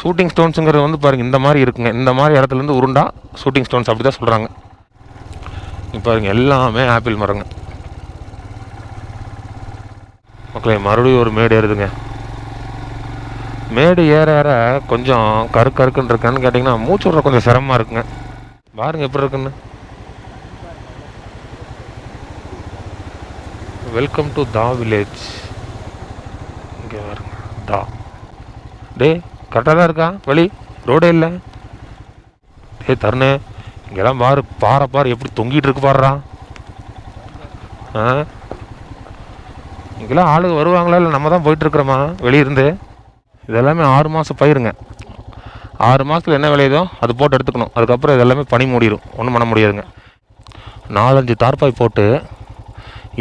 Shooting ஸ்டோன்ஸுங்கிறது வந்து பாருங்கள் இந்த மாதிரி இருக்குங்க. இந்த மாதிரி இடத்துலேருந்து உருண்டா ஷூட்டிங் ஸ்டோன்ஸ் அப்படி தான் சொல்கிறாங்க. இப்போ பாருங்கள் எல்லாமே ஆப்பிள் மரங்க. மக்களே மறுபடியும் ஒரு மேடு ஏறுதுங்க. மேடு ஏற ஏற கொஞ்சம் கருக்குன்னு இருக்கான்னு கேட்டிங்கன்னா மூச்சு விட்ற கொஞ்சம் சிரமமாக இருக்குங்க. பாருங்கள் எப்படி இருக்குன்னு. வெல்கம் டு தா வில்லேஜ். இங்கே பாருங்க தா. டே கரெக்டாக தான் இருக்கா வழி? ரோடே இல்லை. டே தருணே இங்கெல்லாம் பாரு, பாரு எப்படி தொங்கிட்டு இருக்கு பாடுறா. இங்கெல்லாம் ஆளுங்க வருவாங்களா இல்லை நம்ம தான் போயிட்டுருக்குறோமா வெளியிருந்து? இதெல்லாமே 6 மாதம் பயிருங்க. 6 மாதத்தில் என்ன விளையுதோ அது போட்டு எடுத்துக்கணும். அதுக்கப்புறம் இதெல்லாமே பனி மூடிடும், ஒன்றும் பண்ண முடியாதுங்க. 4-5 தார்பாய் போட்டு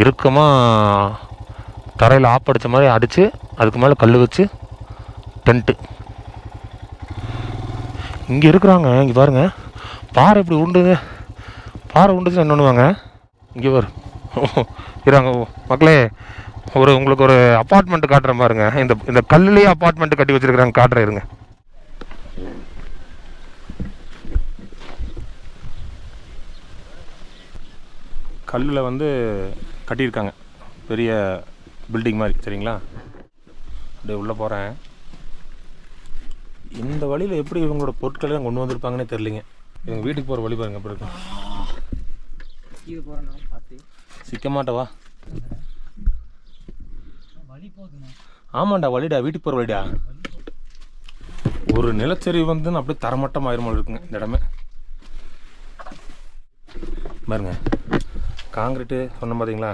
இறுக்கமாக தரையில் ஆப்படித்த மாதிரி அடித்து அதுக்கு மேலே கல் வச்சு டென்ட்டு இங்கே இருக்கிறாங்க. இங்கே பாருங்கள் பாறை இப்படி உண்டுங்க. பாறை உண்டுச்சு என்ன பண்ணுவாங்க இங்கே பாரு இருக்காங்க மக்களே. உங்களுக்கு ஒரு அப்பார்ட்மெண்ட்டு காட்டுற பாருங்க. இந்த கல்லுலேயே அப்பார்ட்மெண்ட்டு கட்டி வச்சுருக்குறாங்க, காட்டுற இருங்க. கல்லில் வந்து கட்டியிருக்காங்க பெரிய பில்டிங் மாதிரி, சரிங்களா? அப்படியே உள்ளே போகிறேன். இந்த வழியில் எப்படி இவங்களோட பொருட்களை தான் கொண்டு வந்திருப்பாங்கன்னே தெரியலிங்க. இவங்க வீட்டுக்கு போகிற வழி பாருங்க எப்படி இருக்கும். சிக்க மாட்டவா? ஆமாண்டா வழிடா, வீட்டுக்கு போகிற வழிடா. ஒரு நிலச்சரிவு வந்து அப்படியே தரமட்டம் ஆயிரமல் இருக்குங்க இந்த இடமே. பாருங்க காங்கிரீட்டு சொன்ன பார்த்தீங்களா,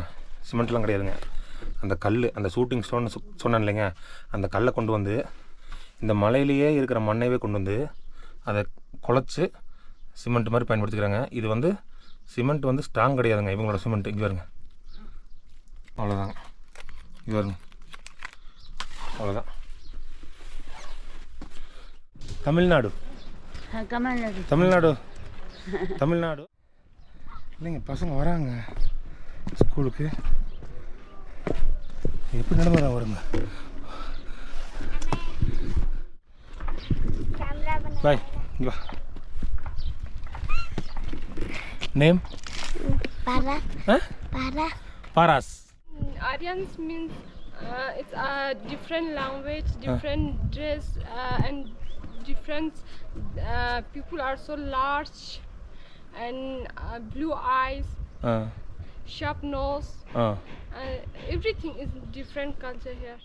சிமெண்ட்லாம் கிடையாதுங்க. அந்த கல், அந்த ஷூட்டிங் ஸ்டோன் சொன்னேன் இல்லைங்க, அந்த கல்லை கொண்டு வந்து இந்த மலையிலேயே இருக்கிற மண்ணைவே கொண்டு வந்து அதை குழச்சி சிமெண்ட் மாதிரி பயன்படுத்திக்கிறாங்க. இது வந்து சிமெண்ட் வந்து ஸ்ட்ராங் கிடையாதுங்க இவங்களோட சிமெண்ட். இங்கே பாருங்க, அவ்வளோதாங்க. இங்கே பாருங்க, அவ்வளோதான். தமிழ்நாடு தமிழ்நாடு இல்லைங்க. பசங்க வராங்க ஸ்கூலுக்கு. எப்படி நடந்து வர வருங்க. பாய் இங்கே வா. Name Paras. Aryans means it's a different language, different dress, and different people are so large and blue eyes, sharp nose, everything is different culture here.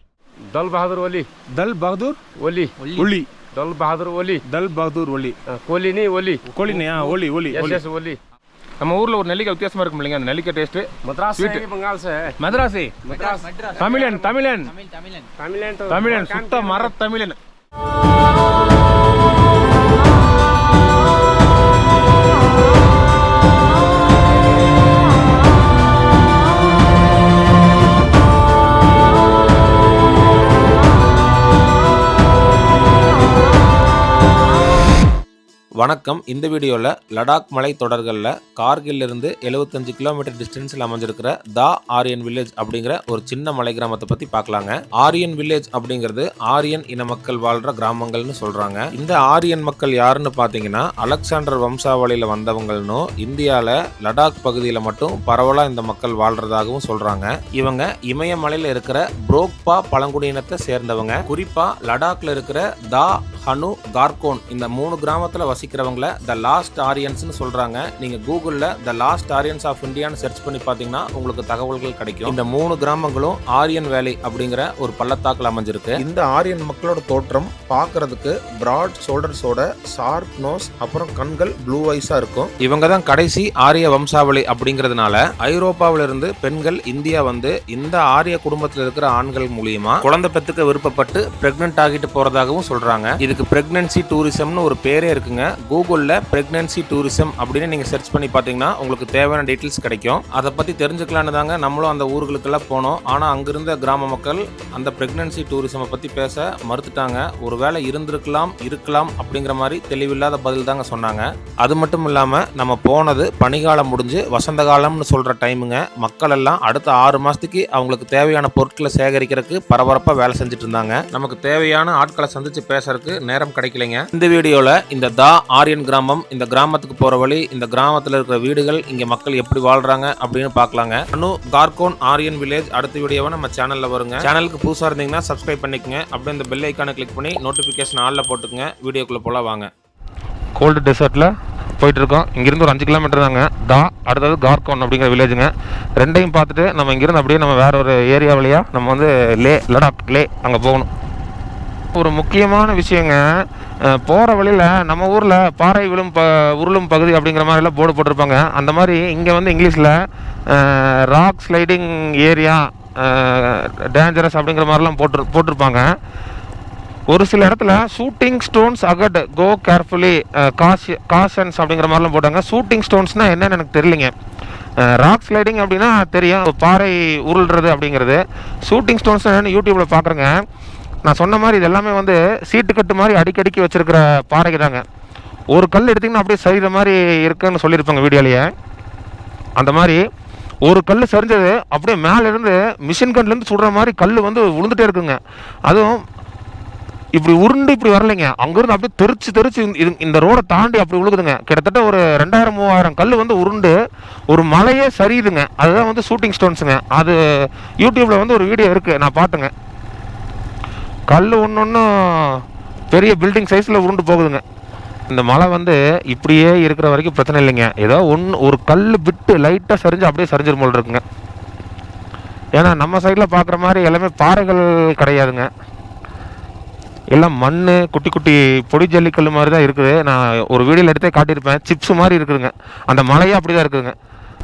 Dal Bahadur Wali. Dal Bahadur Wali. Wali. Dal Bahadur Wali. Dal Bahadur Wali. Koli ni Wali. கோழி நே ஒலி ஒலி Yes, yes, Wali. நம்ம ஊரில் ஒரு நெல்லிக்காய் வித்தியாசமாக இருக்கும் இல்லைங்க, அந்த நெல்லிக்காய் டேஸ்ட்டு. Madras से बंगाल से है. மதராசி Madras. தமிழன் தமிழன் तमिलन तो தமிழன் சுத்த மர தமிழன். வணக்கம். இந்த வீடியோவில் லடாக் மலை தொடர்களில் கார்கிலிருந்து 75 கிலோமீட்டர் டிஸ்டன்ஸில் அமைஞ்சிருக்கிற தா ஆரியன் வில்லேஜ் அப்படிங்கிற ஒரு சின்ன மலை கிராமத்தை பற்றி பார்க்கலாங்க. ஆரியன் வில்லேஜ் அப்படிங்கிறது ஆரியன் இன மக்கள் வாழ்கிற கிராமங்கள்னு சொல்கிறாங்க. இந்த ஆரியன் மக்கள் யாருன்னு பார்த்தீங்கன்னா அலெக்சாண்டர் வம்சாவளியில் வந்தவங்கள்னும் இந்தியாவில் லடாக் பகுதியில் மட்டும் பரவலாக இந்த மக்கள் வாழ்கிறதாகவும் சொல்கிறாங்க. இவங்க இமயமலையில் இருக்கிற புரோக்பா பழங்குடியினத்தை சேர்ந்தவங்க. குறிப்பாக லடாக்ல இருக்கிற தா, ஹனு, கார்கோன் இந்த 3 கிராமத்தில் வசிக்கிறவங்கள த லாஸ்ட் ஆரியன்ஸ்னு சொல்றாங்க. நீங்க கூகுள்ல த லாஸ்ட் ஆரியன்ஸ் ஆஃப் இந்தியான்னு சர்ச் பண்ணி பாத்தீங்கன்னா உங்களுக்கு தகவல்கள் கிடைக்கும். இந்த 3 கிராமங்களும் ஆரியன் வேலி அப்படிங்கிற ஒரு பள்ளத்தாக்குல அமைஞ்சிருக்கு. இந்த ஆரியன் மக்களோட தோற்றம் பார்க்கிறதுக்கு பிராட் ஷோல்டர்ஸோட ஷார்ப் நோஸ், அப்புறம் கண்கள் ப்ளூ ஐஸா இருக்கும். இவங்க தான் கடைசி ஆரிய வம்சாவளி அப்படிங்கிறதுனால ஐரோப்பாவில இருந்து பெண்கள் இந்தியா வந்து இந்த ஆரிய குடும்பத்தில் இருக்கிற ஆண்கள் மூலியமா குழந்தை பெத்துக்க விருப்பப்பட்டு பிரெக்னன்ட் ஆகிட்டு போறதாகவும் சொல்றாங்க. இதுக்கு பிரெக்னன்சி டூரிசம்னு ஒரு பேரே இருக்குங்க. கூகுள்ல பிரெக்னன்சி டூரிசம் அப்படின்னு நீங்க சர்ச் பண்ணி பாத்தீங்கன்னா உங்களுக்கு தேவையான டீடைல்ஸ் கிடைக்கும். அதை பத்தி தெரிஞ்சுக்கலான்னு தாங்க நம்மளும் அந்த ஊர்களுக்கெல்லாம் போனோம். ஆனா அங்கிருந்த கிராம மக்கள் அந்த பிரெக்னன்சி டூரிசம் பத்தி பேச மறுத்துட்டாங்க. ஒருவேளை இருக்கலாம் அப்படிங்கிற மாதிரி தெளிவில்லாத பதில் தாங்க சொன்னாங்க. அது மட்டும் இல்லாம நம்ம போனது பனிகாலம் முடிஞ்சு வசந்த காலம்னு சொல்ற டைமுங்க. மக்கள் எல்லாம் அடுத்த 6 மாசத்துக்கு அவங்களுக்கு தேவையான பொருட்களை சேகரிக்கிறதுக்கு பரபரப்பா வேலை செஞ்சுட்டு இருந்தாங்க. நமக்கு தேவையான ஆட்களை சந்திச்சு பேசுறதுக்கு நேரம் கிடைக்கலைங்க. இந்த வீடியோவில் இந்த தா ஆரியன் கிராமம், இந்த கிராமத்துக்கு போகிற வழி, இந்த கிராமத்தில் இருக்கிற வீடுகள், இங்கே மக்கள் எப்படி வாழ்கிறாங்க அப்படின்னு பார்க்கலாங்க. அனு கார்கோன் ஆரியன் வில்லேஜ் அடுத்த வீடியோவை நம்ம சேனலில் வருங்க. சேனலுக்கு புதுசாக இருந்தீங்கன்னா சப்ஸ்கிரைப் பண்ணிக்கங்க. அப்படியே இந்த பெல் ஐக்கானை கிளிக் பண்ணி நோட்டிஃபிகேஷன் ஆலில் போட்டுக்கங்க. வீடியோக்குள்ளே போல வாங்க. கோல்டு டெசர்ட்டில் போயிட்டுருக்கோம். இங்கேருந்து ஒரு 5 கிலோமீட்டர் தாங்க தா, அடுத்தது கார்கோன் அப்படிங்கிற வில்லேஜுங்க. ரெண்டையும் பார்த்துட்டு நம்ம இங்கேருந்து அப்படியே நம்ம வேற ஒரு ஏரியா வழியாக நம்ம வந்து லடாக் அங்கே போகணும். ஒரு முக்கியமான விஷயங்க, போகிற வழியில் நம்ம ஊரில் பாறை உருளும் பகுதி அப்படிங்கிற மாதிரிலாம் போர்டு போட்டிருப்பாங்க. அந்த மாதிரி இங்கே வந்து இங்கிலீஷில் ராக் ஸ்லைடிங் ஏரியா, டேஞ்சரஸ் அப்படிங்கிற மாதிரிலாம் போட்டிருப்பாங்க. ஒரு சில இடத்துல ஷூட்டிங் ஸ்டோன்ஸ் அகட் கோ கேர்ஃபுல்லி காஷன்ஸ் அப்படிங்கிற மாதிரிலாம் போட்டாங்க. ஷூட்டிங் ஸ்டோன்ஸ்னால் என்னன்னு எனக்கு தெரியலைங்க. ராக் ஸ்லைடிங் அப்படின்னா தெரியும், பாறை உருள்றது அப்படிங்கிறது. ஷூட்டிங் ஸ்டோன்ஸ் என்னென்னு யூடியூப்பில் பார்க்குறேங்க. நான் சொன்ன மாதிரி இது எல்லாமே வந்து சீட்டு கட்டு மாதிரி அடிக்கடிக்கு வச்சுருக்கிற பாறைக்கு தாங்க. ஒரு கல் எடுத்திங்கன்னா அப்படியே சரிகிற மாதிரி இருக்குன்னு சொல்லியிருப்பாங்க வீடியோலையே. அந்த மாதிரி ஒரு கல் சரிஞ்சது அப்படியே மேலேருந்து மிஷின் கன்லேருந்து சுடுற மாதிரி கல் வந்து விழுந்துகிட்டே இருக்குங்க. அதுவும் இப்படி உருண்டு இப்படி வரலைங்க, அங்கேருந்து அப்படியே தெரிச்சு இந்த ரோடை தாண்டி அப்படி விழுகுதுங்க. கிட்டத்தட்ட ஒரு 2000-3000 கல் வந்து உருண்டு ஒரு மலையே சரியுதுங்க. அதுதான் வந்து ஷூட்டிங் ஸ்டோன்ஸுங்க. அது யூடியூப்பில் வந்து ஒரு வீடியோ இருக்குது, நான் பார்த்துங்க. கல் ஒன்று பெரிய பில்டிங் சைஸில் உருண்டு போகுதுங்க. இந்த மலை வந்து இப்படியே இருக்கிற வரைக்கும் பிரச்சனை இல்லைங்க. ஏதோ ஒரு கல் விட்டு லைட்டாக சரிஞ்சு அப்படியே சரிஞ்சிரும் போல் இருக்குங்க. ஏன்னா நம்ம சைடில் பார்க்குற மாதிரி எல்லாமே பாறைகள் கிடையாதுங்க, எல்லாம் மண், குட்டி குட்டி பொடி ஜல்லிக்கல் மாதிரி தான் இருக்குது. நான் ஒரு வீடியோவில் எடுத்தே காட்டியிருப்பேன், சிப்ஸ் மாதிரி இருக்குதுங்க. அந்த மலையே அப்படி தான் இருக்குதுங்க.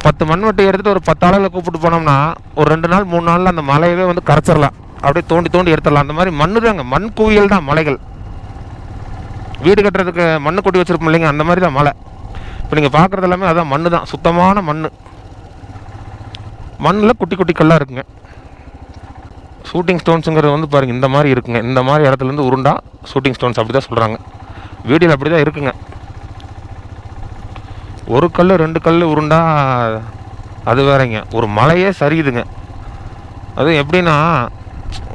10 மண்வெட்டி எடுத்துகிட்டு ஒரு 10 ஆளுகளை கூப்பிட்டு போனோம்னா ஒரு 2 நாள் 3 நாளில் அந்த மலையவே வந்து கரைச்சிடலாம், அப்படியே தோண்டி எடுத்துடலாம். அந்த மாதிரி மண்ணு தாங்க, மண் குவியல் தான் மலைகள். வீடு கட்டுறதுக்கு மண்ணு கொட்டி வச்சுருப்போம் இல்லைங்க, அந்த மாதிரி தான் மலை. இப்போ நீங்கள் பார்க்குறது எல்லாமே அதான் மண்ணு தான், சுத்தமான மண்ணில் குட்டி குட்டி கல்லாக இருக்குங்க. ஷூட்டிங் ஸ்டோன்ஸுங்கிறது வந்து பாருங்கள் இந்த மாதிரி இருக்குங்க. இந்த மாதிரி இடத்துலேருந்து உருண்டா ஷூட்டிங் ஸ்டோன்ஸ் அப்படி தான் சொல்கிறாங்க வீடியோவில், அப்படி தான் இருக்குங்க. ஒரு கல் 2 கல் உருண்டா அது வேறங்க, ஒரு மலையே சரியுதுங்க. அது எப்படின்னா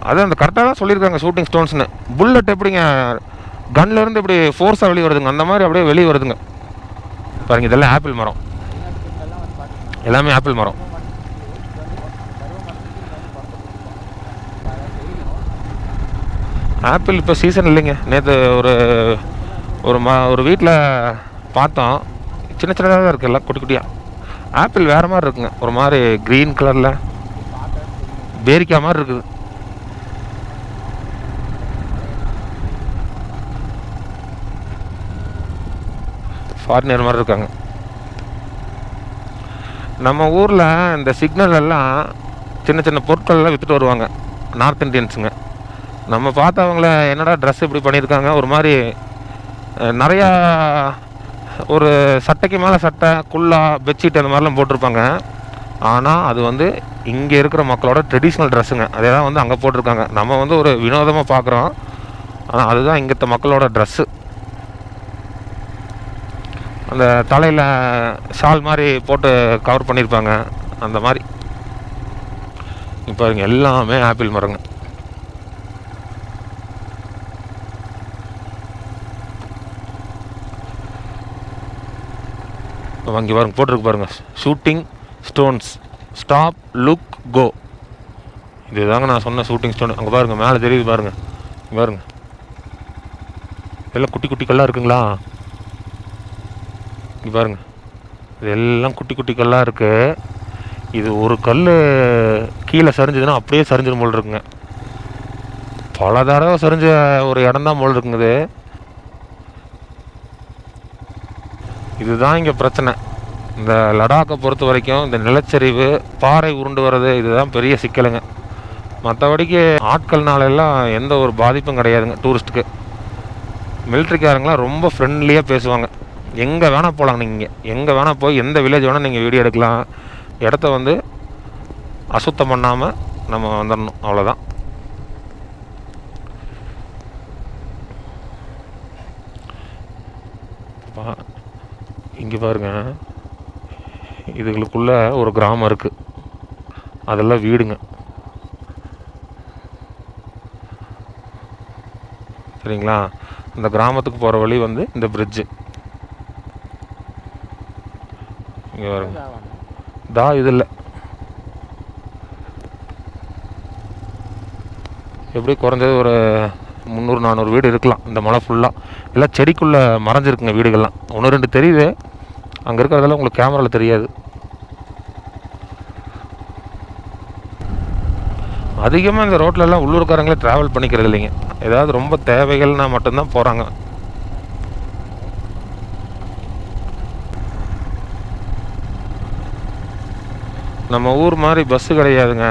அது அந்த கரெக்டாக தான் சொல்லியிருக்காங்க ஷூட்டிங் ஸ்டோன்ஸ்னு. புல்லட் எப்படிங்க கன்லேருந்து இப்படி ஃபோர்ஸாக வெளியே வருதுங்க, அந்த மாதிரி அப்படியே வெளியே வருதுங்க. பாருங்கள், இதெல்லாம் ஆப்பிள் மரம், எல்லாமே ஆப்பிள் மரம். ஆப்பிள் இப்போ சீசன் இல்லைங்க. நேற்று ஒரு வீட்டில் பார்த்தோம், சின்னதாக தான் இருக்குது, எல்லாம் குட்டி குட்டியாக. ஆப்பிள் வேறு மாதிரி இருக்குங்க, ஒரு மாதிரி க்ரீன் கலரில் பேரிக்காய் மாதிரி இருக்குது. ஃபாரினர் மாதிரி இருக்காங்க. நம்ம ஊரில் இந்த சிக்னல் எல்லாம் சின்ன பொருட்கள்லாம் விற்றுட்டு வருவாங்க நார்த் இந்தியன்ஸுங்க. நம்ம பார்த்தவங்கள என்னடா ட்ரெஸ் இப்படி பண்ணியிருக்காங்க, ஒரு மாதிரி நிறையா ஒரு சட்டைக்கு மேலே சட்டை, குல்லா, பெட்ஷீட் அந்த மாதிரிலாம் போட்டிருப்பாங்க. ஆனால் அது வந்து இங்கே இருக்கிற மக்களோட ட்ரெடிஷ்னல் ட்ரெஸ்ஸுங்க. அதே தான் வந்து அங்கே போட்டிருக்காங்க. நம்ம வந்து ஒரு வினோதமாக பார்க்குறோம், ஆனால் அதுதான் இங்கத்த மக்களோட ட்ரெஸ்ஸு. அந்த தலையில் ஷால் மாதிரி போட்டு கவர் பண்ணியிருப்பாங்க, அந்த மாதிரி. இப்போ பாருங்க, எல்லாமே ஆப்பிள் மரங்க. அங்கே பாருங்க, போட்டிருக்கு பாருங்க, ஷூட்டிங் ஸ்டோன்ஸ் ஸ்டாப் லுக் கோ. இது தாங்க நான் சொன்ன ஷூட்டிங் ஸ்டோன். அங்கே பாருங்கள், மேலே தெரியுது பாருங்கள், பாருங்கள், எல்லாம் குட்டி குட்டி கல்லாக இருக்குங்களா. இங்கே பாருங்கள், இது எல்லாம் குட்டி குட்டி கல்லாக இருக்குது. இது ஒரு கல் கீழே சரிஞ்சதுன்னா அப்படியே சரிஞ்சிடும் போல் இருக்குங்க. பல தடவை சரிஞ்ச ஒரு இடம் தான் போல் இருக்குங்க. இதுதான் இங்கே பிரச்சனை. இந்த லடாக்கை பொறுத்த வரைக்கும் இந்த நிலச்சரிவு, பாறை உருண்டு வர்றது, இதுதான் பெரிய சிக்கலுங்க. மற்றபடிக்கு ஆட்கள்னாலெல்லாம் எந்த ஒரு பாதிப்பும் கிடையாதுங்க டூரிஸ்ட்டுக்கு. மிலிட்ரிக்காரங்களாம் ரொம்ப ஃப்ரெண்ட்லியாக பேசுவாங்க. எங்கே வேணால் போகலாம், நீங்கள் எங்கே வேணால் போய் எந்த வில்லேஜ் வேணால் நீங்கள் வீடியோ எடுக்கலாம். இடத்த வந்து அசுத்தம் பண்ணாமல் நம்ம வந்துடணும், அவ்வளோதான். இங்கே பாருங்க, இதுகளுக்குள்ள ஒரு கிராமம் இருக்குது, அதெல்லாம் வீடுங்க. சரிங்களா? இந்த கிராமத்துக்கு போகிற வழி வந்து இந்த பிரிட்ஜு. இங்கே வருங்க, தா இது இல்லை, எப்படி குறைஞ்சது ஒரு 300-400 வீடு இருக்கலாம். இந்த மலை ஃபுல்லாக எல்லாம் செடிக்குள்ளே மறைஞ்சிருக்குங்க வீடுகள்லாம். 1-2 தெரியுது, அங்கே இருக்கிறதெல்லாம் உங்களுக்கு கேமராவில் தெரியாது. அதிகமாக இந்த ரோட்லலாம் உள்ளூர்காரங்களே ட்ராவல் பண்ணிக்கிறது இல்லைங்க. ஏதாவது ரொம்ப தேவைகள்னா மட்டும்தான் போகிறாங்க. நம்ம ஊர் மாதிரி பஸ்ஸு கிடையாதுங்க,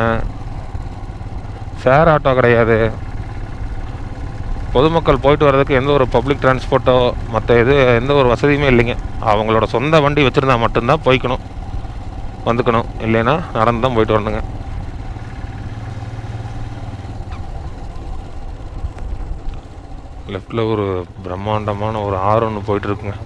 ஷேர் ஆட்டோ கிடையாது. பொதுமக்கள் போயிட்டு வர்றதுக்கு எந்த ஒரு பப்ளிக் டிரான்ஸ்போர்ட்டோ மற்ற எந்த ஒரு வசதியுமே இல்லைங்க. அவங்களோட சொந்த வண்டி வச்சுருந்தா மட்டும்தான் போய்க்கணும் வந்துக்கணும், இல்லைன்னா நடந்து தான் போயிட்டு வரணுங்க. லெஃப்டில் ஒரு பிரம்மாண்டமான ஒரு ஆறு ஒன்று போயிட்டுருக்குங்க.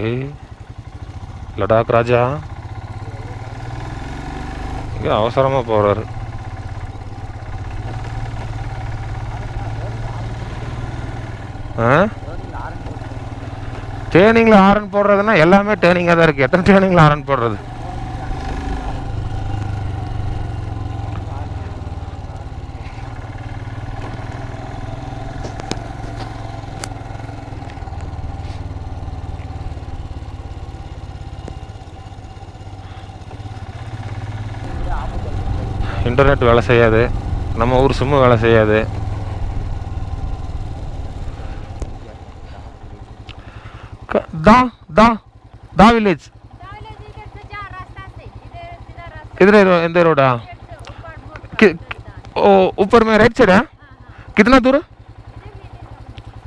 ஏய் லடாக் ராஜா இங்கே அவசரமாக போகிறாரு. டேர்னிங்கில் ஹாரன் போடுறதுன்னா எல்லாமே டேர்னிங்காக தான் இருக்குது. எத்தனை டேர்னிங்கில் ஹாரன் போடுறது? இன்டர்நெட் வேலை செய்யாது, நம்ம ஊர் சிம்மு வேலை செய்யாது. दा विलेज इधर एंदर रोडा ऊपर में राइट साइड है. कितना दूर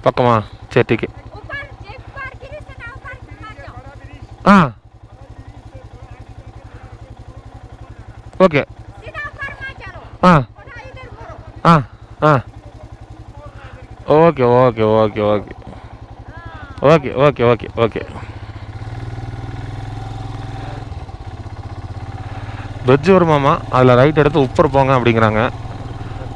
पक्का? चल ठीक है. हाँ ओके. हाँ हाँ हाँ okay okay okay okay okay okay okay okay. Bridge வருமாமா, அதில் ரைட் எடுத்து உப்பர் போங்க அப்படிங்கிறாங்க.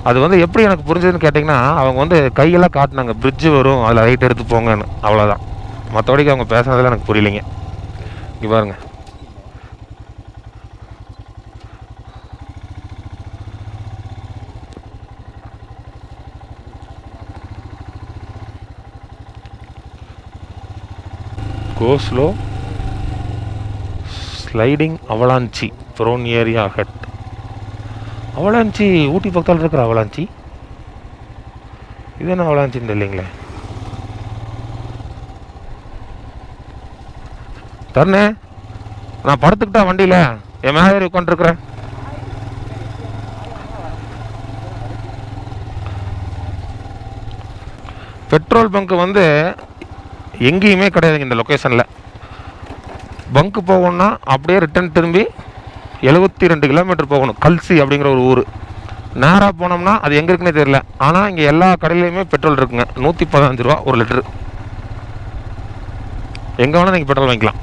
அது வந்து எப்படி எனக்கு புரிஞ்சதுன்னு கேட்டிங்கன்னா, அவங்க வந்து கையெல்லாம் காட்டினாங்க பிரிட்ஜு வரும் அதில் ரைட் எடுத்து போங்கன்னு, அவ்வளோதான். மற்றபடிக்கு அவங்க பேசுனதில் எனக்கு புரியலைங்க. இங்கே பாருங்க, go slow sliding avalanche prone area ahead. Avalanche Ooty பக்கத்தில் இருக்கிற அவலாஞ்சி, இது என்ன அவலாஞ்சின்னு இல்லைங்களே. தரணே, நான் படுத்துக்கிட்டா வண்டியில் என் மேலே உட்காந்துருக்குறேன். பெட்ரோல் பங்க் வந்து எங்கேயுமே கிடையாதுங்க இந்த லொக்கேஷனில். பங்க்கு போகணுன்னா அப்படியே ரிட்டன் திரும்பி 72 கிலோமீட்டர் போகணும். கல்சி அப்படிங்கிற ஒரு ஊர். நேராக போனோம்னா அது எங்கே இருக்குன்னே தெரியல. ஆனால் இங்கே எல்லா கடையிலையுமே பெட்ரோல் இருக்குங்க. 115 ரூபா ஒரு லிட்டரு. எங்கே வேணால் நீங்கள் பெட்ரோல் வாங்கிக்கலாம்.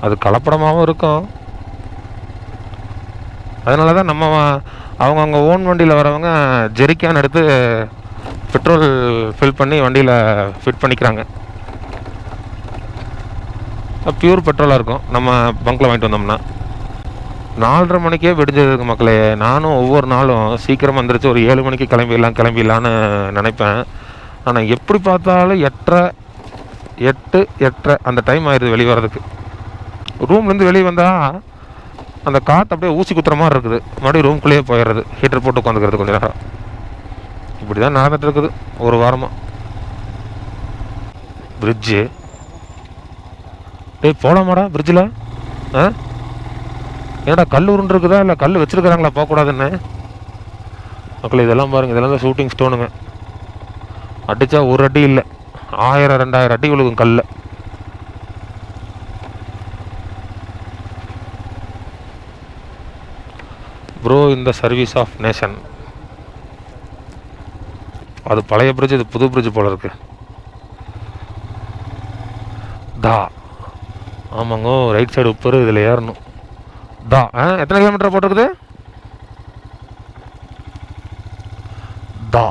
அது கலப்படமாகவும் இருக்கும். அதனால தான் நம்ம அவங்கவுங்க ஓன் வண்டியில் வரவங்க ஜெரிக்கான் எடுத்து பெட்ரோல் ஃபில் பண்ணி வண்டியில் ஃபிட் பண்ணிக்கிறாங்க. பியூர் பெட்ரோலாக இருக்கும். நம்ம பங்க்கில் வாங்கிட்டு வந்தோம்னா 4:30 மணிக்கே விடிஞ்சதுக்கு மக்களே. நானும் ஒவ்வொரு நாளும் சீக்கிரமாக வந்துருச்சு, ஒரு 7 மணிக்கு கிளம்பிடலான்னு நினைப்பேன். ஆனால் எப்படி பார்த்தாலும் 8:30 அந்த டைம் ஆயிடுது வெளியே வர்றதுக்கு. ரூம்லேருந்து வெளியே வந்தால் அந்த காற்று அப்படியே ஊசி குத்துற மாதிரி இருக்குது. மறுபடியும் ரூம்குள்ளேயே போயிடுறது, ஹீட்டர் போட்டு உட்காந்துக்கிறது கொஞ்சம் நேரம். இப்படி தான் நடந்துட்டு இருக்குது ஒரு வாரமாக. பிரிட்ஜு டேய் போகலாமாடா பிரிட்ஜில்? ஏன்னா கல் உருண்டுருக்குதா இல்லை கல் வச்சுருக்குறாங்களா போகக்கூடாதுன்னு? மக்கள் இதெல்லாம் பாருங்கள், இதெல்லாம் தான் ஷூட்டிங் ஸ்டோனுங்க. அடித்தா ஒரு அடி இல்லை, 1000-2000 அடி விழுகும் கல். ப்ரோ இந்த சர்வீஸ் ஆஃப் நேஷன். அது பழைய பிரிட்ஜ், இது புது பிரிட்ஜ் போல இருக்கு. தா ஆமாங்க, ரைட் சைடு உப்பரு, இதில் ஏறணும். தா எத்தனை கிலோமீட்டர் போட்டிருக்குது? தா.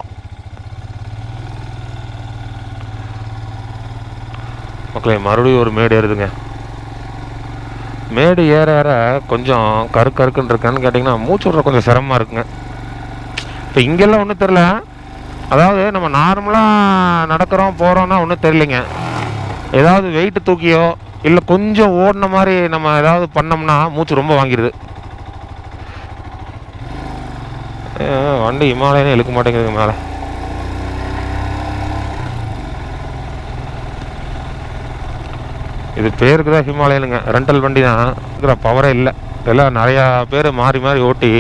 மக்களே, மறுபடியும் ஒரு மேடு ஏறுதுங்க. மேடு ஏற ஏற கொஞ்சம் கருக்குன்னு இருக்கான்னு கேட்டிங்கன்னா மூச்சு விட்ற கொஞ்சம் சிரமமாக இருக்குங்க. இப்போ இங்கெல்லாம் ஒன்றும் தெரில, அதாவது நம்ம நார்மலாக நடக்கிறோம் போகிறோன்னா ஒன்றும் தெரியலைங்க. ஏதாவது வெயிட்டு தூக்கியோ இல்லை கொஞ்சம் ஓடின மாதிரி நம்ம ஏதாவது பண்ணோம்னா மூச்சு ரொம்ப வாங்கிடுது. வண்டி இமாலயனே இழுக்க மாட்டேங்குதுங்க மேலே. இது பேருக்கு தான் ஹிமாலயனுங்க, ரெண்டல் வண்டி தான், இருக்கிற பவரே இல்லை. எல்லாம் நிறையா பேர் மாறி மாறி ஓட்டி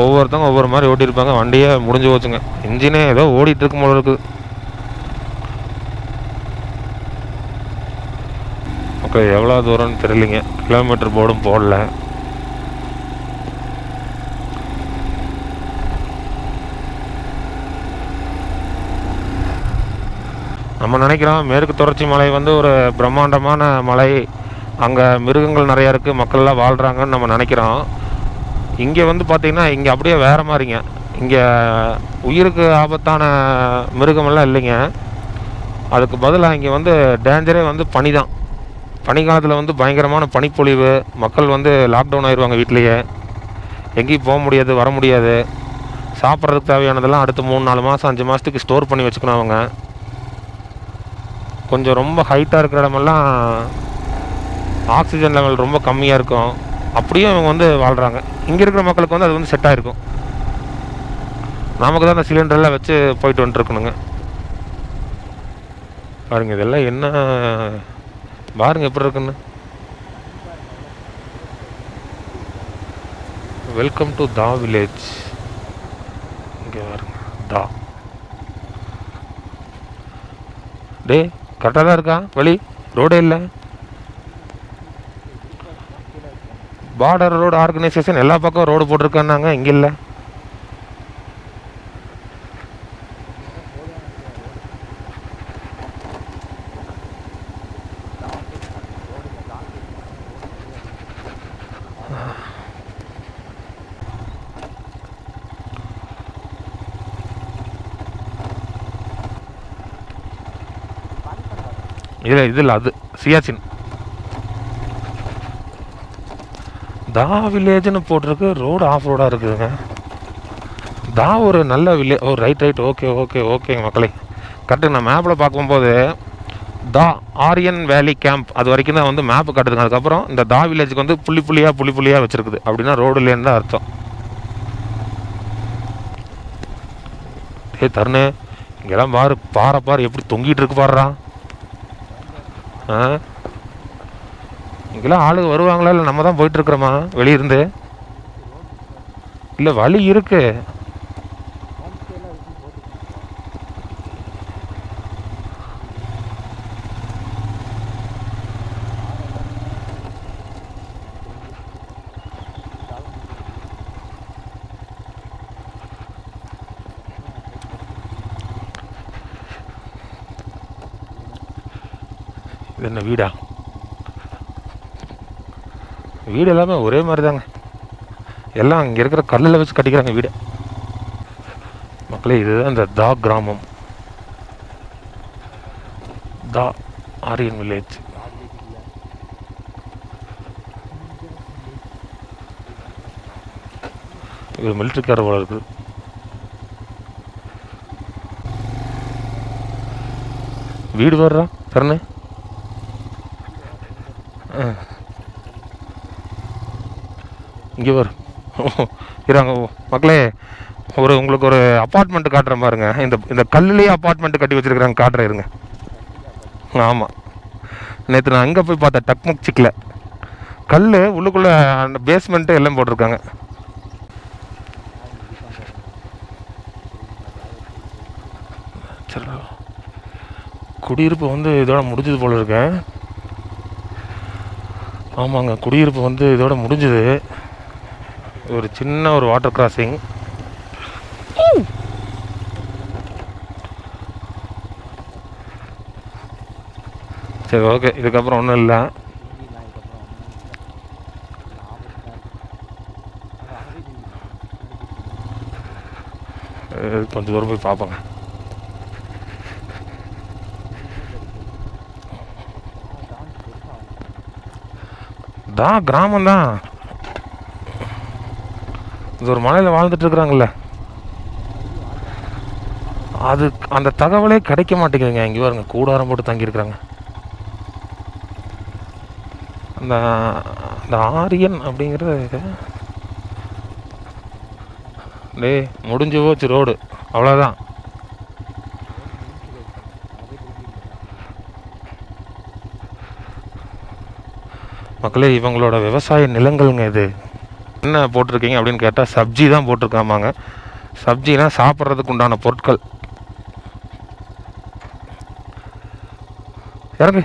ஒவ்வொருத்தவங்க ஒவ்வொரு மாதிரி ஓட்டியிருப்பாங்க. வண்டியே முடிஞ்சு போச்சுங்க, இன்ஜினே ஏதோ ஓடிட்டு இருக்கும் போல இருக்குது. ஓகே, எவ்வளோ தூரம்னு தெரியலிங்க, கிலோமீட்டர் போர்டும் போடல. நம்ம நினைக்கிறோம் மேற்கு தொடர்ச்சி மலை வந்து ஒரு பிரம்மாண்டமான மலை, அங்கே மிருகங்கள் நிறையா இருக்குது, மக்கள்லாம் வாழ்கிறாங்கன்னு நம்ம நினைக்கிறோம். இங்கே வந்து பார்த்திங்கன்னா இங்கே அப்படியே வேறு மாதிரிங்க. இங்கே உயிருக்கு ஆபத்தான மிருகமெல்லாம் இல்லைங்க. அதுக்கு பதிலாக இங்கே வந்து டேஞ்சரே வந்து பனி தான். பனிக்காலத்தில் வந்து பயங்கரமான பனிப்பொழிவு, மக்கள் வந்து லாக்டவுன் ஆயிடுவாங்க வீட்லேயே, எங்கேயும் போக முடியாது, வர முடியாது. சாப்பிட்றதுக்கு தேவையானதெல்லாம் அடுத்த 3-4 மாதம் 5 மாதத்துக்கு ஸ்டோர் பண்ணி வச்சுக்கணும். அவங்க கொஞ்சம் ரொம்ப ஹைட்டாக இருக்கிற இடமெல்லாம் ஆக்சிஜன் லெவல் ரொம்ப கம்மியாக இருக்கும், அப்படியும் இவங்க வந்து வாழ்கிறாங்க. இங்கே இருக்கிற மக்களுக்கு வந்து அது வந்து செட் ஆகிருக்கும். நமக்கு தான் அந்த சிலிண்டரெல்லாம் வச்சு போயிட்டு வந்துட்டுருக்கணுங்க. பாருங்கள், இதெல்லாம் என்ன பாருங்கள் எப்படி இருக்குன்னு. வெல்கம் டு தா வில்லேஜ். இங்கே பாருங்க, தா. டே கரெக்டாக தான் இருக்கா வழி? ரோடே இல்லை. பார்டர் ரோடு ஆர்கனைசேஷன் எல்லா பக்கம் ரோடு போட்டிருக்கான்னாங்க, இங்கே இல்லை. இதில் அது சியாச்சின் தா வில்லேஜ்னு போட்டிருக்கு, ரோடு ஆஃப் ரோடாக இருக்குதுங்க. தா ஒரு நல்ல வில்லேஜ். ஓ ரைட் ஓகேங்க மக்களே, கரெக்டு. நான் மேப்பில் பார்க்கும்போது தா ஆரியன் வேலி கேம்ப் அது வரைக்கும் தான் வந்து மேப்பு காட்டுதுங்க. அதுக்கப்புறம் இந்த தா வில்லேஜுக்கு வந்து புள்ளி புள்ளியாக வச்சுருக்குது. அப்படின்னா ரோடு இல்லைன்னு தான் அர்த்தம். தருணே, இங்கெல்லாம் பாரு எப்படி தொங்கிட்டு இருக்கு பாடுறான். இங்கெல்லாம் ஆளுங்க வருவாங்களா இல்லை நம்ம தான் போயிட்டுருக்குறோமா வெளியிருந்து? இல்லை வழி இருக்கு. இது என்ன வீடா? வீடு எல்லாமே ஒரே மாதிரி தாங்க, எல்லாம் இங்கே இருக்கிற கல்லில் வச்சு கட்டிக்கிறாங்க வீடு. மக்களே, இதுதான் இந்த தா கிராமம், தா ஆரியன் வில்லேஜ். இது மிலிட்ரிக்கார போல இருக்குது. வீடு வர்றா தரணே. இங்கே வரும் இருங்க மக்களே, உங்களுக்கு ஒரு அப்பார்ட்மெண்ட் காட்டுற பாருங்க. இந்த கல்லுலேயே அப்பார்ட்மெண்ட் கட்டி வச்சுருக்குறாங்க, காட்டுறேன் இருங்க. ஆமாம், நேற்று நான் அங்கே போய் பார்த்தேன், டக்முக் சிக்கில் கல் உள்ளுக்குள்ளே அந்த பேஸ்மெண்ட்டு எல்லாம் போட்டிருக்காங்க. சரி, குடியிருப்பு வந்து இதோட முடிஞ்சது போல இருக்கேன். ஆமாங்க, குடியிருப்பு வந்து இதோட முடிஞ்சுது. ஒரு சின்ன ஒரு வாட்டர் கிராசிங். சரி ஓகே, இதுக்கப்புறம் ஒன்றும் இல்லை. கொஞ்சம் தூரம் போய் பார்ப்போங்க. தான் கிராமம்தான், இது ஒரு மலையில் வாழ்ந்துட்டு இருக்கிறாங்கல்ல, அது அந்த தகவலே கிடைக்க மாட்டேங்குதுங்க. இங்கே பாருங்க, கூடாரம் போட்டு தங்கியிருக்கிறாங்க. அந்த அந்த ஆரியன் அப்படிங்கிறது டேய் முடிஞ்சு போச்சு ரோடு, அவ்வளோதான். மக்களே, இவங்களோட விவசாய நிலங்கள்ங்க இது. என்ன போட்டிருக்கீங்க அப்படின்னு கேட்டால் சப்ஜி தான் போட்டிருக்காமாங்க. சப்ஜினா சாப்பிட்றதுக்கு உண்டான பொருட்கள். இறங்கு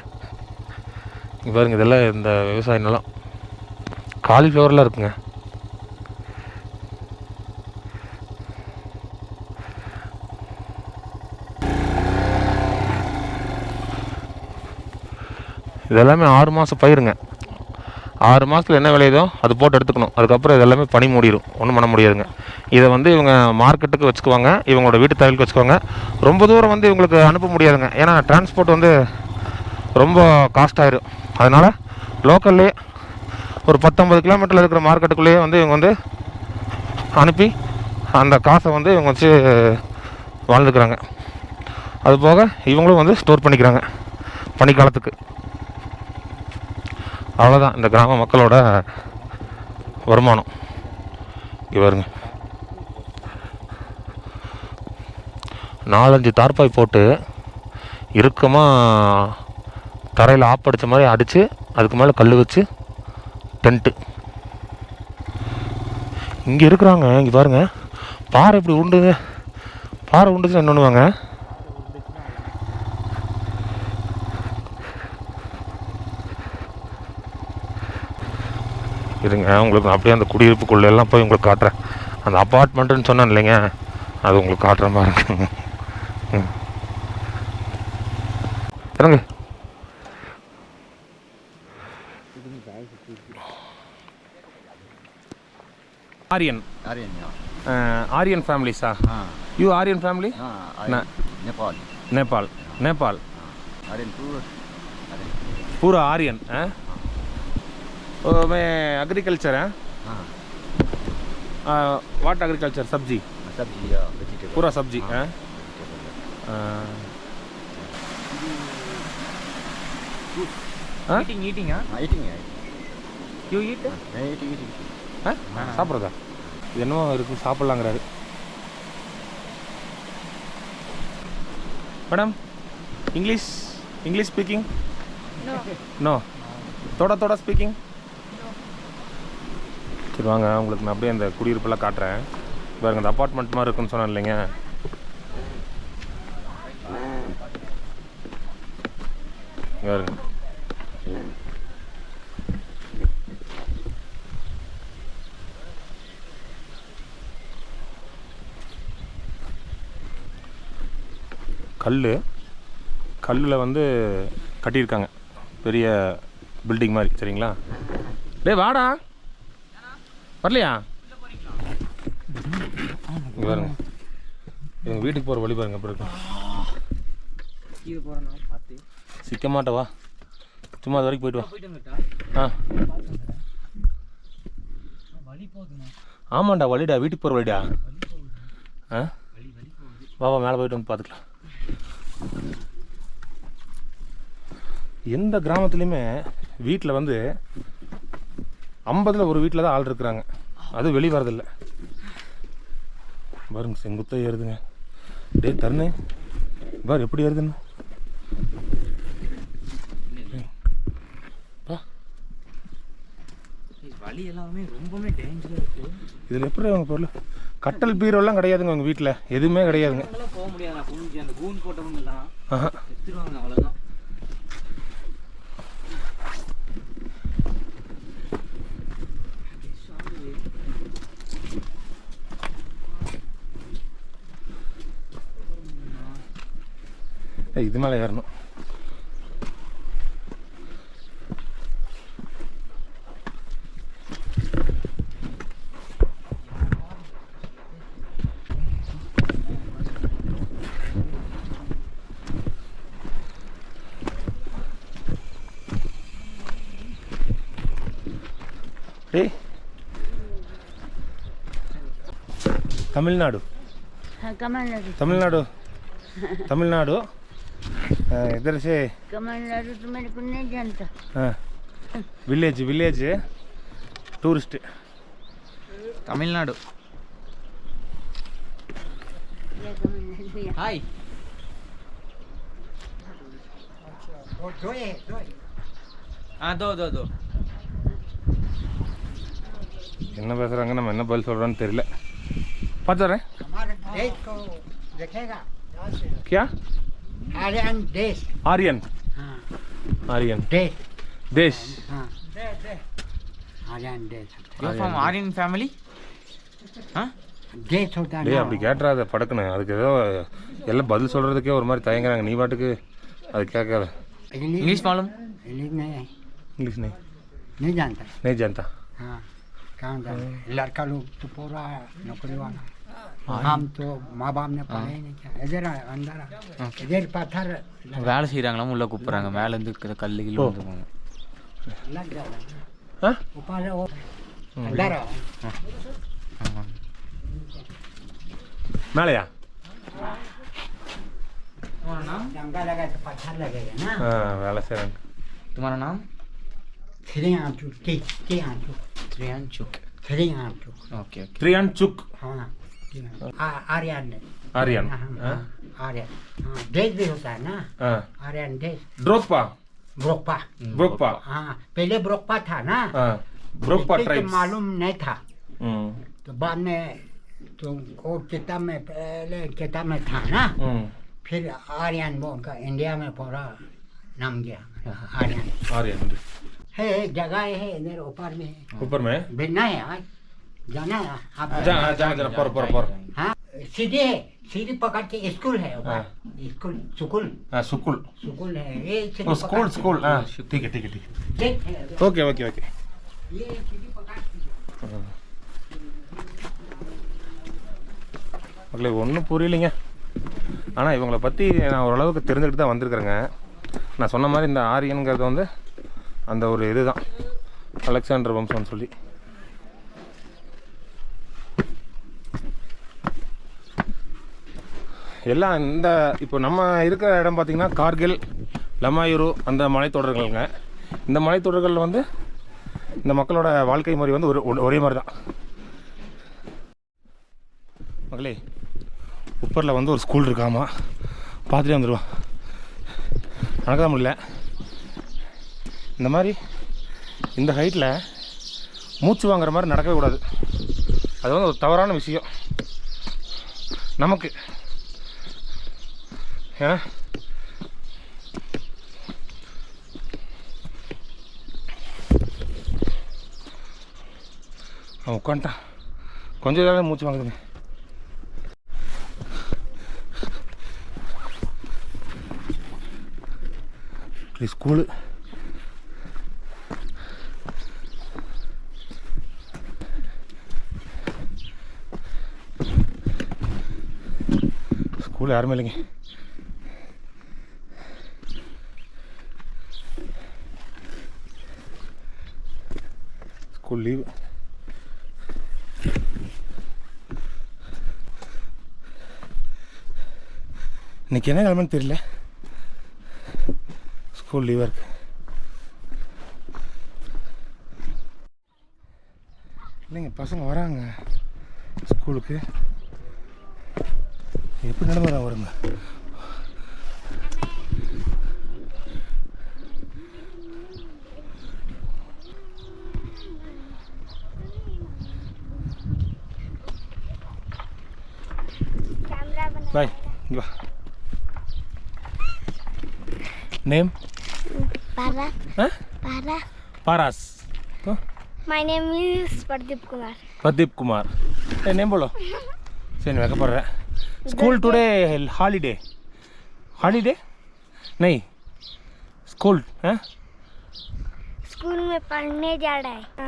இங்கே பாருங்க, இதெல்லாம் இந்த விவசாய நிலம். காலிஃப்ளவர்லாம் இருக்குங்க. இதெல்லாமே 6 மாதம் பயிருங்க. 6 மாதத்தில் என்ன விளையுதோ அது போட்டு எடுத்துக்கணும். அதுக்கப்புறம் இதெல்லாமே பனி மூடிடும், ஒன்றும் பண்ண முடியாதுங்க. இதை வந்து இவங்க மார்க்கெட்டுக்கு வச்சுக்குவாங்க, இவங்களோட வீட்டு தேவைக்கு வச்சுக்குவாங்க. ரொம்ப தூரம் வந்து இவங்களுக்கு அனுப்ப முடியாதுங்க, ஏன்னா டிரான்ஸ்போர்ட் வந்து ரொம்ப காஸ்ட் ஆயிரும். அதனால் லோக்கல்லே ஒரு 10-50 கிலோமீட்டரில் இருக்கிற மார்க்கெட்டுக்குள்ளேயே வந்து இவங்க வந்து அனுப்பி அந்த காசை வந்து இவங்க வச்சு வாழ்ந்துக்கிறாங்க. அதுபோக இவங்களும் வந்து ஸ்டோர் பண்ணிக்கிறாங்க பனிக்காலத்துக்கு. அவ்வளோதான் இந்த கிராம மக்களோட வருமானம். இங்கே பாருங்க, 4-5 தார்பாய் போட்டு இறுக்கமாக தரையில் ஆப்படித்த மாதிரி அடித்து அதுக்கு மேலே கல் வச்சு டென்ட்டு இங்கே இருக்கிறாங்க. இங்கே பாருங்கள், பாறை இப்படி உண்டுங்க. பாறை உண்டுச்சுன்னா என்ன பண்ணுவாங்க? இருங்க, உங்களுக்கு அப்படியே அந்த குடியிருப்புக்குள்ள எல்லாம் போய் உங்களுக்கு காட்டுறேன். அந்த அப்பார்ட்மெண்ட்டுன்னு சொன்னேன் இல்லைங்க, அது உங்களுக்கு காட்டுற மாதிரி இருக்குங்க. இறங்க. ஆரியன் ஆரியன் ஃபேமிலிஸா? You Aryan family? नेपाल नेपाल नेपाल आर्यन पूरा आर्यन है। मैं एग्रीकल्चर है। What agriculture? सब्जी सब्जी वेजिटेबल पूरा सब्जी है। eating you eat eating சாப்பிட்றதா? இது என்னமோ இருக்குது, சாப்பிட்லாங்கிறாரு. Madam, English English speaking? No. தோட ஸ்பீக்கிங்? சரி வாங்க, உங்களுக்கு நான் அப்படியே அந்த குடியிருப்பெல்லாம் காட்டுறேன். பாருங்க, அந்த அப்பார்ட்மெண்ட் மாதிரி இருக்குன்னு சொன்னேன் இல்லைங்க. பாருங்க, கல்லில் வந்து கட்டியிருக்காங்க, பெரிய பில்டிங் மாதிரி. சரிங்களா? டேய் வாடா, வரலையா? இங்கே பாருங்க, எங்கள் வீட்டுக்கு போகிற வழி பாருங்க எப்படி இருக்கும். சிக்க மாட்டவா, சும்மா அது வரைக்கும் போயிட்டு வா. ஆமாண்டா, வழிடா, வீட்டுக்கு போகிற வழிடா. வா மேலே போயிட்டு வந்து பார்த்துக்கலாம். எந்த கிராமத்துலேயுமே வீட்டில் வந்து 50ல் ஒரு வீட்டில் தான் ஆள் இருக்கிறாங்க, அது வெளி வரதில்லை. பாருங்க, செங்குத்தாக ஏறுதுங்க. டே தருணே, பாரு எப்படி ஏறுதுன்னு. இதில் எப்படி அவங்க பொருள்? கட்டல் பீரோலாம் கிடையாதுங்க உங்கள் வீட்டில், எதுவுமே கிடையாதுங்க. இது மேலே ஏறணும். டேய் तमिलनाडु तमिलनाडु तमिलनाडु इधर से तमिलनाडु तो मेरे को नहीं जानता। हाँ विलेज विलेज टूरिस्ट तमिलनाडु। हाय हाँ दो दो दो என்ன பேசுகிறாங்க நம்ம என்ன பதில் சொல்கிறோன்னு தெரியல பார்த்துறேன் हमारे देश को देखेगा क्या आर्यन देश। आर्यन हाँ आर्यन देश। देश हाँ आर्यन देश। यू फ्रॉम आर्यन फैमिली हाँ देश होता है டேய் ना। அப்படி கேட்டுறாத படக்குன்னு அதுக்கு ஏதோ எல்லாம் பதில் சொல்கிறதுக்கே ஒரு மாதிரி தயங்குறாங்க நீ பாட்டுக்கு அது கேட்காத इंग्लिश मालूम इंग्लिश नहीं इंग्लिश नहीं जानता। नहीं जानता हाँ कहाँ जानता। लड़का लोग तो पूरा नौकरी वाला। हम तो माँ बाप ने पढ़े ही नहीं किया। इधर अंदर इधर पत्थर வேலை செய்கிறாங்களாம் உள்ளே கூப்பிட்றாங்க மேலேருந்து இருக்கிற கல் கில் வந்துருவாங்க लग जाता हाँ ऊपर वो अंदर மேலையா जंगा लगा तो पत्थर लगेगा ना। ஆ வேலை செய்கிறாங்க तुम्हारा नाम थ्री आंचू टी आंचू त्रियांशुक थ्री आंचू। ओके ओके त्रियान चुक हाँ आर्यन आर्यन हाँ आर्यन। हाँ देश भी होता है ना हाँ आर्यन देश। ड्रोपा ब्रोकपा ब्रोकपा हाँ पहले ब्रोकपा था ना। हाँ ब्रोकपा किसी को ट्राइब्स मालूम नहीं था तो बाद में तो वो किताब में पहले किताब में था ना फिर आर्यन बोल का इंडिया में पूरा नाम गया आर्यन। आर्यन है जगह है इधर ऊपर में ऊपर में बिना है आज जाना है आप जा जा जा पर हाँ सीधे है सीधी पकड़ के स्कूल है ऊपर। स्कूल सुकुल हाँ सुकुल सुकुल है ये सीधी ओ स्कूल पकड़ के- स्कूल हाँ ठीक है ठीक है ठीक है देख है ओके ओके ओके ये सीधी पकड़ के மக்களே ஒன்றும் புரியலைங்க ஆனால் இவங்களை பற்றி நான் ஓரளவுக்கு தெரிஞ்சுக்கிட்டு தான் வந்திருக்கிறேங்க நான் சொன்ன மாதிரி இந்த ஆரியனுங்கிறது வந்து அந்த ஒரு இதுதான் அலெக்சாண்டர் வம்சம்னு சொல்லி எல்லாம் இந்த இப்போ நம்ம இருக்கிற இடம் பார்த்திங்கன்னா கார்கில் லமாயூரு அந்த மலைத்தொடர்களுங்க இந்த மலைத்தொடர்களில் வந்து இந்த மக்களோட வாழ்க்கை முறை வந்து ஒரே மாதிரி தான் மக்களே உப்பரில் வந்து ஒரு ஸ்கூல் இருக்காமா பார்த்துட்டே வந்துடுவான் நடக்க முடியல இந்த மாதிரி இந்த ஹைட்டில் மூச்சு வாங்குற மாதிரி நடக்கவே கூடாது அது வந்து ஒரு தவறான விஷயம் நமக்கு ஏன்னா அவன் உட்காந்துட்டான் கொஞ்சம் இதாக மூச்சு வாங்குதுங்க ஸ்கூலு ஸ்கூல் யாருமே இல்லைங்க ஸ்கூல் லீவு இன்னைக்கு என்ன கிழமைன்னு தெரியல ஸ்கூல் லீவாக இருக்கு இல்லைங்க பசங்க வராங்க ஸ்கூலுக்கு எப்படி நடந்து வர வருங்க பாய் இங்கே வா नेम Paras. Huh? Paras. पारस तो My name is Pradeep Kumar. Pradeep Kumar a name बोलो सही वेक पड़ रहा स्कूल टुडे हॉलीडे हॉलीडे नहीं स्कूल हैं स्कूल में पढ़ने जा रहा है।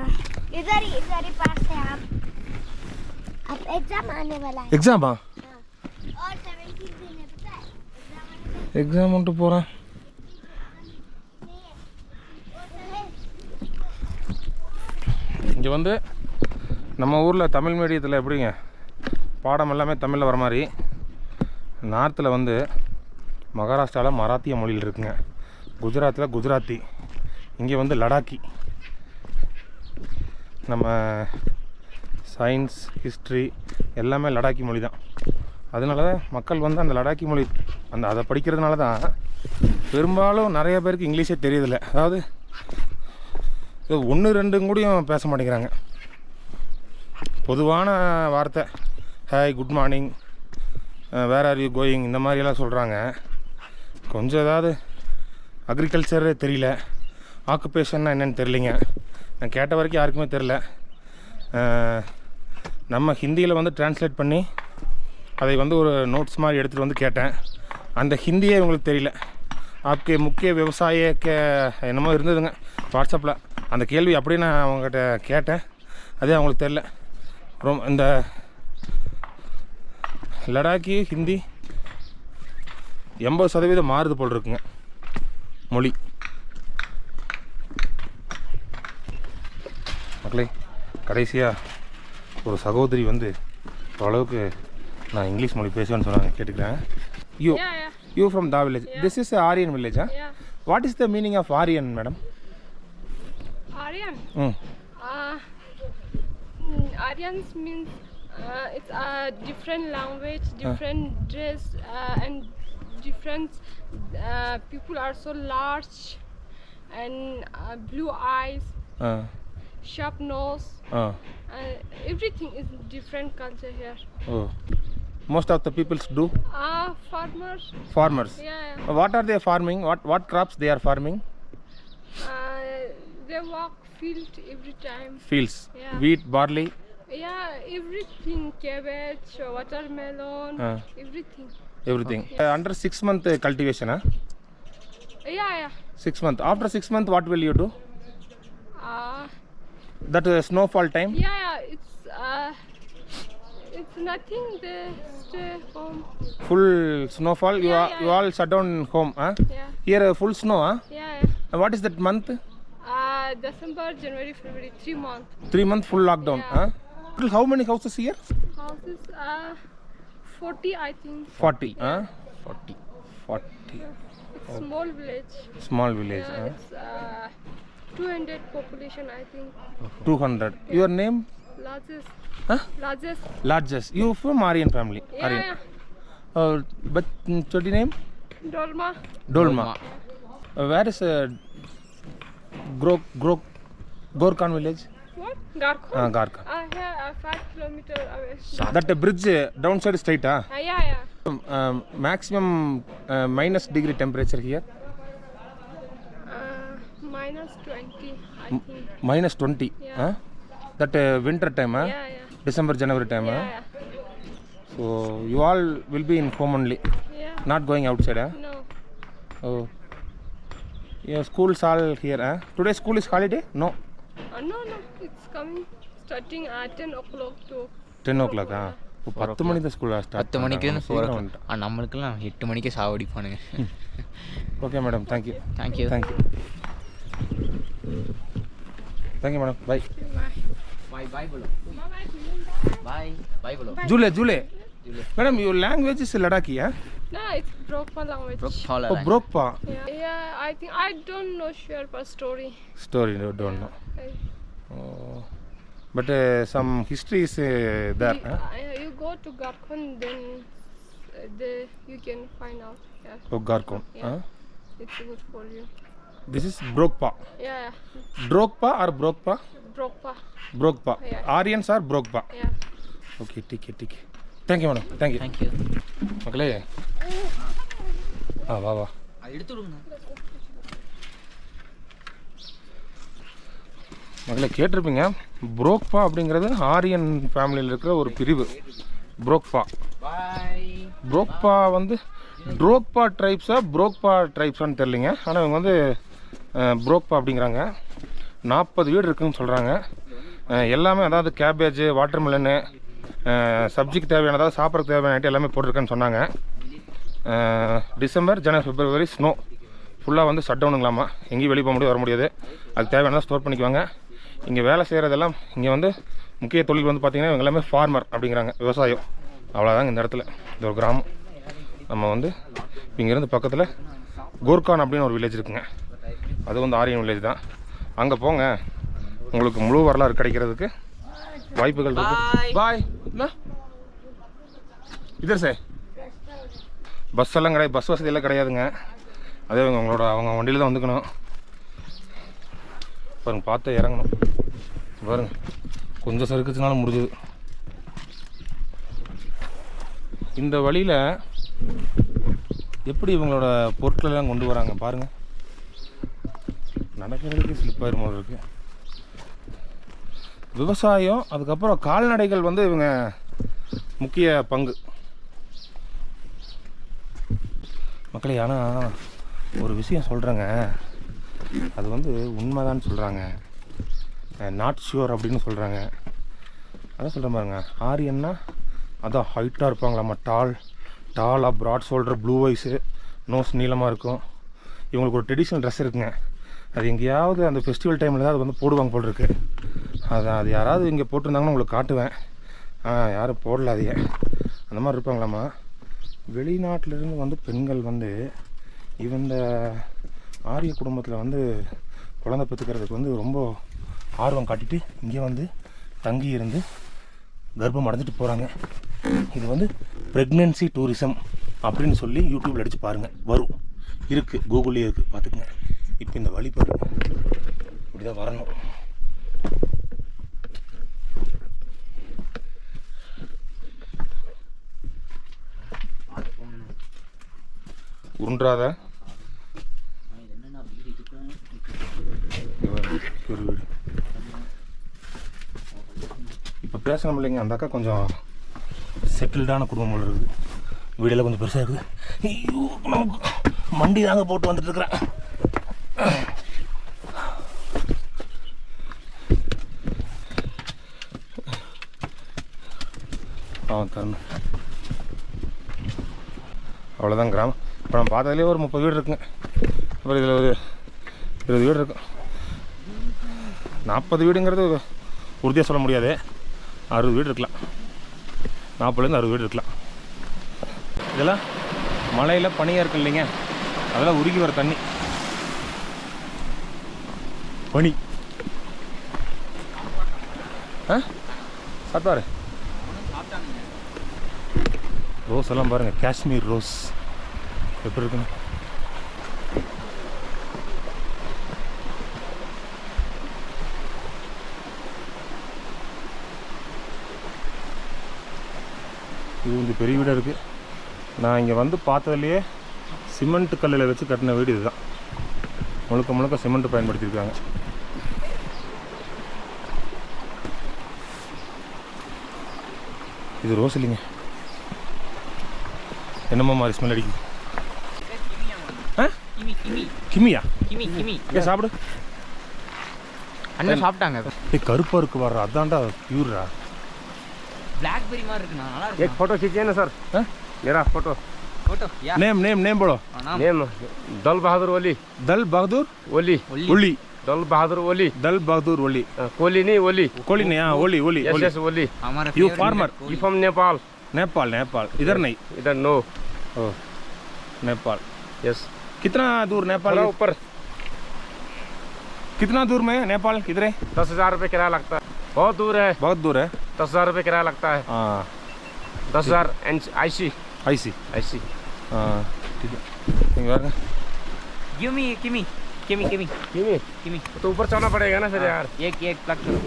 इधर ही पास है आप। अब एग्जाम आने वाला है। एग्जाम हाँ और 17 दिन है पता है एग्जाम उन्टू पूरा இங்கே வந்து நம்ம ஊரில் தமிழ் மீடியத்தில் எப்படிங்க பாடம் எல்லாமே தமிழில் வர மாதிரி நார்த்தில் வந்து மகாராஷ்டிராவில் மராத்திய மொழியில் இருக்குங்க, குஜராத்தில் குஜராத்தி, இங்கே வந்து லடாக்கி. நம்ம சயின்ஸ் ஹிஸ்ட்ரி எல்லாமே லடாக்கி மொழி தான். அதனால தான் மக்கள் வந்து அந்த லடாக்கி மொழி அதை படிக்கிறதுனால தான் பெரும்பாலும் நிறைய பேருக்கு இங்கிலீஷே தெரியுதில்ல. அதாவது 1-2 கூடயும் பேச மாட்டேங்கிறாங்க. பொதுவான வார்த்தை hi, good morning, where are you going, இந்த மாதிரியெல்லாம் சொல்கிறாங்க. கொஞ்சம் ஏதாவது அக்ரிகல்ச்சரே தெரியல, ஆக்குபேஷன்னா என்னென்னு தெரியலிங்க. நான் கேட்ட வரைக்கும் யாருக்குமே தெரில. நம்ம ஹிந்தியில் வந்து ட்ரான்ஸ்லேட் பண்ணி அதை வந்து ஒரு நோட்ஸ் மாதிரி எடுத்துகிட்டு வந்து கேட்டேன். அந்த ஹிந்தியே இவங்களுக்கு தெரியல. ஆப்கே முக்கிய விவசாய என்னமோ இருந்ததுங்க வாட்ஸ்அப்பில். அந்த கேள்வி அப்படியே நான் அவங்ககிட்ட கேட்டேன், அதே அவங்களுக்கு தெரில. இந்த லடாக்கி ஹிந்தி 80% மாறுது போல் இருக்குங்க மொழி. மக்களே, கடைசியாக ஒரு சகோதரி வந்து ஓரளவுக்கு நான் இங்கிலீஷ் மொழி பேசுவேன்னு சொன்னாங்க, கேட்டுக்கிறேன். You from the village, this is Aryan village. What is the meaning of Aryan, madam? Aryan? Aryans means it's a different language, different dress, and different people are so large and blue eyes, sharp nose, everything is different culture here. Oh, most of the peoples do farmers. Yeah. What are they farming? What crops they are farming? They work field every time. Fields. Yeah. Wheat, barley. Yeah, everything, cabbage, watermelon, everything. Under 6 month cultivation, huh? Yeah. 6 month. After 6 month, what will you do? That snowfall time? Yeah, it's nothing, they stay home. Full snowfall, you all shut down home, huh? Yeah. Here full snow, huh? Yeah. What is that month? December, January, February, 3 months. 3 month full lockdown, Yeah. huh? How many houses here? Houses 40, I think. 40, Yeah. huh? 40. It's small village. Small village, Yeah, huh? it's 200 population, I think. 200. Your name? Largest. Huh? Largest. You from Aryan family? Yeah, Aryan. yeah. But study name? Dolma. Where is Gorkhan village? What? Garkhan? Garkhan. Here, 5 kilometers away. That bridge downside straight, huh? Yeah. Maximum minus degree temperature here? Minus 20, I think. Minus 20, Yeah. huh? That winter time, huh? Yeah. December, January time, huh? Yeah. So you all will be in home only, Yeah. not going outside, huh? No. Oh. Your school's all here, huh? Today school is holiday? No. No. It's coming. Starting at 10 o'clock to 10 o'clock, huh? 10 மணி தான் school start 10 மணிக்கு 4 o'clock. நம்மளுக்கெல்லாம் 8 மணிக்கு சாவடிப்பானுங்க. Okay madam, thank you. Thank you. Thank you madam, bye. Bye bolo. Bye bolo. Jule. Madam, your language is Ladakhi, huh? No, it's Brokpa language. Oh, Brokpa. Yeah, I think I don't know sure but story. Story, no, don't know. Oh. But some history is there, huh? You go to Garkhan, then you can find out. Yeah. Oh, Garkhan, Yeah. huh? It's good for you. This is Brokpa. Yeah. Drokpa or Brokpa? Brokpa. Yeah. Aryans are Brokpa. Yeah. Okay, ठीक है. Thank you, madam. Thank you. Thank you. மக்களே, வா. எடுத்து விடுங்க. மக்களே, கேட்டிருப்பீங்க, புரோக்பா அப்படிங்கிறது ஆரியன் ஃபேமிலியில் இருக்கிற ஒரு பிரிவு. புரோக்பா வந்து ட்ரோக்பா ட்ரைப்ஸான்னு தெரியலிங்க. ஆனால் இவங்க வந்து புரோக்பா அப்படிங்கிறாங்க. 40 வீடு இருக்குதுன்னு சொல்கிறாங்க. எல்லாமே அதாவது கேபேஜ், வாட்டர்மெலனு, சப்ஜிக்கு தேவையான, அதாவது சாப்பிட்றதுக்கு தேவையான ஐட்டம் எல்லாமே போட்டிருக்கேன்னு சொன்னாங்க. டிசம்பர், ஜனவரி, பிப்ரவரி ஸ்னோ ஃபுல்லாக வந்து ஷட் டவுனுங்களாமா. எங்கேயும் வெளியே போக முடியாது, வர முடியாது. அதுக்கு தேவையானதாக ஸ்டோர் பண்ணிக்குவாங்க. இங்கே வேலை செய்கிறதெல்லாம் இங்கே வந்து முக்கிய தொழில் வந்து பார்த்திங்கன்னா இவங்க எல்லாமே ஃபார்மர் அப்படிங்கிறாங்க, விவசாயம். அவ்வளோதாங்க இந்த இடத்துல. இந்த ஒரு கிராமம். நம்ம வந்து இங்கேருந்து பக்கத்தில் கோர்கான் அப்படின்னு ஒரு வில்லேஜ் இருக்குங்க. அது வந்து ஆரியன் வில்லேஜ் தான். அங்கே போங்க, உங்களுக்கு முழு வரலாறு கிடைக்கிறதுக்கு வாய்ப்புகள் இருக்குது. பாய். இதர் சார் பஸ் எல்லாம் கிடையாது, பஸ் வசதி எல்லாம் கிடையாதுங்க. அதே அவங்க வண்டியில் தான் வந்துக்கணும். பாருங்க, பார்த்து இறங்கணும். பாருங்க, கொஞ்சம் சறுக்குச்சுனாலும் முடிஞ்சுது. இந்த வழியில் எப்படி இவங்களோட பொருட்களெல்லாம் கொண்டு வராங்க பாருங்கள். நடக்கிறதுக்கு ஸ்லிப்பாயிரும் போல இருக்குது. விவசாயம், அதுக்கப்புறம் கால்நடைகள் வந்து இவங்க முக்கிய பங்கு மக்களே. ஆனால் ஒரு விஷயம் சொல்கிறேங்க, அது வந்து உண்மைதான்னு சொல்கிறாங்க, நாட் ஷுவர் அப்படின்னு சொல்கிறாங்க. அதான் சொல்கிறேன் பாருங்க, ஆரியன்னா அதான் ஹைட்டாக இருப்பாங்களாம்மா, டாலாக broad shoulder, blue eyes, nose நீளமாக இருக்கும். இவங்களுக்கு ஒரு ட்ரெடிஷ்னல் ட்ரெஸ் இருக்குங்க. அது எங்கேயாவது அந்த ஃபெஸ்டிவல் டைமில் தான் அது வந்து போடுவாங்க போல் இருக்குது. அது யாராவது இங்கே போட்டிருந்தாங்கன்னு உங்களுக்கு காட்டுவேன். யாரும் போடலாதீங்க. அந்த மாதிரி இருப்பாங்களாம்மா. வெளிநாட்டிலேருந்து வந்து பெண்கள் வந்து இந்த ஆரிய குடும்பத்தில் வந்து குழந்தை பெற்றுக்கிறதுக்கு வந்து ரொம்ப ஆர்வம் காட்டிட்டு இங்கே வந்து தங்கி இருந்து கர்ப்பம் அடைஞ்சிட்டு போகிறாங்க. இது வந்து ப்ரெக்னென்சி டூரிசம் அப்படின்னு சொல்லி யூடியூப்பில் அடித்து பாருங்கள், வரும். இருக்குது, கூகுள்லேயே இருக்குது, பார்த்துக்குங்க. இப்போ இந்த வழி பாருங்க, இப்படி தான் வரணும். உருண்டாத ஒரு வீடு. இப்போ பேசணும் இல்லைங்க, அந்த அக்கா கொஞ்சம் செட்டில்டான குடும்பம் போல இருக்குது. வீடெல்லாம் கொஞ்சம் பெருசாக இருக்குது. ஐயோ, நமக்கு மண்டி தாங்க போட்டு வந்துட்டு இருக்கிறேன். தரணும். அவ்வளோதான் கிராமம். இப்போ நம்ம பார்த்ததுலேயே ஒரு 30 வீடு இருக்குங்க. அப்புறம் இதில் ஒரு 20 வீடு இருக்கும். 40 வீடுங்கிறது உறுதியாக சொல்ல முடியாது. 60 வீடு இருக்கலாம். 40லேருந்து 60 வீடு இருக்கலாம். இதெல்லாம் மழையில் பனியாக இருக்கு இல்லைங்க, அதெல்லாம் உருகி வர தண்ணி. பனி பார்த்தாரு. ரோஸ் எல்லாம் பாருங்கள், காஷ்மீர் ரோஸ் எப்படி இருக்குன்னு. இது வந்து பெரிய வீடாக இருக்குது. நான் இங்கே வந்து பார்த்ததுலையே சிமெண்ட் கல்லில் வச்சு கட்டின வீடு இதுதான். முழுக்க முழுக்க சிமெண்ட் பயன்படுத்தியிருக்காங்க. இது ரோஸ் இல்லைங்க, என்னமோ மாதிரி ஸ்மெல் அடிக்குது. கிமியா? ஏன் சாப்பிடு. அண்ணன் சாப்பிட்டாங்க. கருப்பாக இருக்கு வர்ற, அதான்டா பியூரா. ब्लैकबेरी மாதிரி இருக்குண்ணா, நல்லா இருக்கு. एक फोटो खींचिए ना सर, मेरा फोटो या नेम बोलो. नेम दल बहादुर ओली. दल बहादुर ओली. ओली. दल बहादुर ओली. दल बहादुर ओली. कोली नहीं, ओली. कोली नहीं, हाँ ओली ओली. यस ओली. हमारा you farmer. You from Nepal. Nepal. इधर नहीं, इधर नो. ओह नेपाल. यस. कितना दूर नेपाल? ऊपर. कितना दूर में नेपाल? किधर है? 10,000 रुपये किराया लगता है. बहुत दूर है. बहुत दूर है. 10,000 रुपये किराया लगता है. हाँ 10,000 IC. हाँ ठीक है. किमी तो ऊपर चढ़ना पड़ेगा ना फिर यार. एक प्लग करो.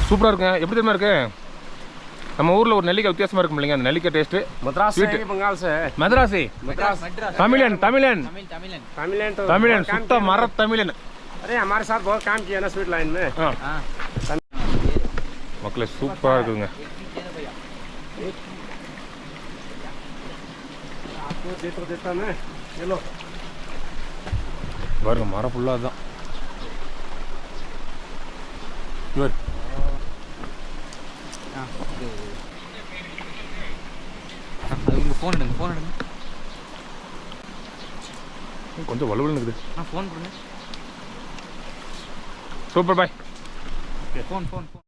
சூப்பராக இருக்குங்க. எப்படி தெரியுமா இருக்கு, நம்ம ஊரில் ஒரு நெல்லிக்காய் வித்தியாசமாக இருக்கும் இல்லைங்க, அந்த நெல்லிக்காய் டேஸ்ட்டு. मद्रास से है, बंगाल से है. மதராசி. தமிழன். तमिलन சுத்த மர தமிழன். अरे हमारे साथ बहुत काम किया ना स्वीट लाइन में. மக்களே சூப்பராக இருக்குதுங்க. आपको देता मैं, ये लो. பாருங்க, மரம் ஃபுல்லாக தான். இவர் அது உங்க ஃபோன் எடுங்க. கொஞ்சம் வலுவலுன்னு இருக்குது. ஃபோன் கொடுங்க. Super boy. Phone phone phone